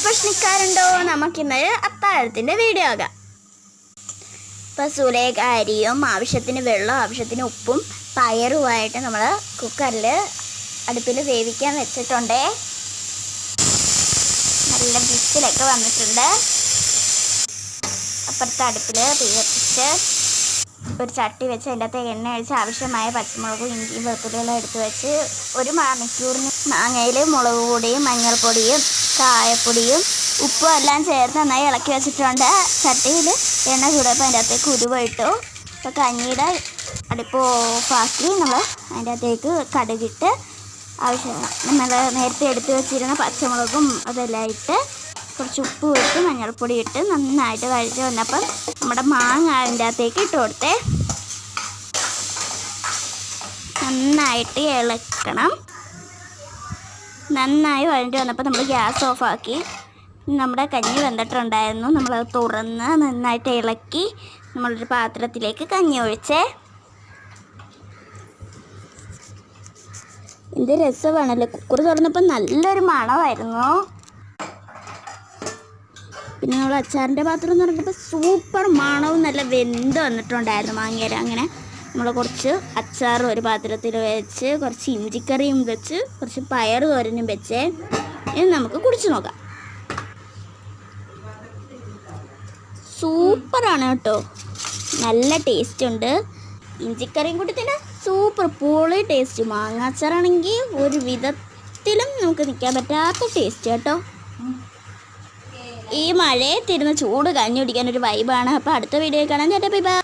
പ്രശ്നക്കാരുണ്ടോ? നമുക്കിന്ന് അത്താഴത്തിൻ്റെ വീഡിയോ ആകാം. ഇപ്പോൾ സുലേഖ അരിയും ആവശ്യത്തിന് വെള്ളവും ആവശ്യത്തിന് ഉപ്പും പയറുമായിട്ട് നമ്മൾ കുക്കറിൽ അടുപ്പിൽ വേവിക്കാൻ വെച്ചിട്ടുണ്ട്. നല്ല വിസിലൊക്കെ വന്നിട്ടുണ്ട്. അപ്പുറത്തെ അടുപ്പിൽ തീ കത്തിച്ച് ഒരു ചട്ടി വെച്ച് അതിൻ്റെ അകത്ത് എണ്ണ ഒഴിച്ച് ആവശ്യമായ പച്ചമുളകും ഇഞ്ചിയും വെളുത്തുള്ളിയെല്ലാം എടുത്ത് വെച്ച് ഒരു മണിക്കൂറിന് മാങ്ങയിൽ മുളക് പൊടിയും മഞ്ഞൾപ്പൊടിയും കായപ്പൊടിയും ഉപ്പും എല്ലാം ചേർത്ത് നന്നായി ഇളക്കി വെച്ചിട്ടുണ്ട്. ചട്ടിയിൽ എണ്ണ ചൂടപ്പോൾ അതിൻ്റെ അകത്തേക്ക് ഉലുവ ഇട്ടു. അപ്പോൾ കഞ്ഞിയുടെ അടുപ്പ് ഓഫാക്കി നമ്മൾ അതിൻ്റെ അകത്തേക്ക് കടുകിട്ട് നമ്മൾ നേരത്തെ എടുത്ത് വെച്ചിരുന്ന പച്ചമുളകും അതെല്ലാം ഇട്ട് കുറച്ച് ഉപ്പ് ഇട്ട് മഞ്ഞൾപ്പൊടി ഇട്ട് നന്നായിട്ട് കഴിച്ച് വന്നപ്പം നമ്മുടെ മാങ്ങ അതിൻ്റെ അകത്തേക്ക് ഇട്ട് കൊടുത്തേ. നന്നായിട്ട് ഇളക്കണം. നന്നായി വഴണ്ടി വന്നപ്പോൾ നമ്മൾ ഗ്യാസ് ഓഫാക്കി. നമ്മുടെ കഞ്ഞി വെന്തിട്ടുണ്ടായിരുന്നു. നമ്മളത് തുറന്ന് നന്നായിട്ട് ഇളക്കി നമ്മളൊരു പാത്രത്തിലേക്ക് കഞ്ഞി ഒഴിച്ചേ. എന്ത് രസമാണല്ലോ, കുക്കർ തുറന്നപ്പോൾ നല്ലൊരു മണമായിരുന്നു. പിന്നെ നമ്മൾ അച്ചാറിൻ്റെ പാത്രം എന്ന് പറഞ്ഞപ്പോൾ സൂപ്പർ മണവും നല്ല വെന്ത് വന്നിട്ടുണ്ടായിരുന്നു മാങ്ങേര. അങ്ങനെ നമ്മൾ കുറച്ച് അച്ചാറും ഒരു പാത്രത്തിൽ വെച്ച് കുറച്ച് ഇഞ്ചിക്കറിയും വെച്ച് കുറച്ച് പയർ തോരനും വെച്ച് ഇനി നമുക്ക് കുടിച്ച് നോക്കാം. സൂപ്പറാണ് കേട്ടോ, നല്ല ടേസ്റ്റ് ഉണ്ട്. ഇഞ്ചിക്കറിയും കൂടി തന്നെ സൂപ്പർ പൊളി ടേസ്റ്റ്. മാങ്ങ അച്ചാറാണെങ്കിൽ ഒരു വിധത്തിലും നമുക്ക് നിൽക്കാൻ പറ്റാത്ത ടേസ്റ്റ് കേട്ടോ. ഈ മഴയത്തിരുന്ന് ചൂട് കഞ്ഞി കുടിക്കാൻ ഒരു വൈബാണ്. അപ്പോൾ അടുത്ത വീഡിയോ കാണാൻ ചേട്ടാ ബൈ ബൈ.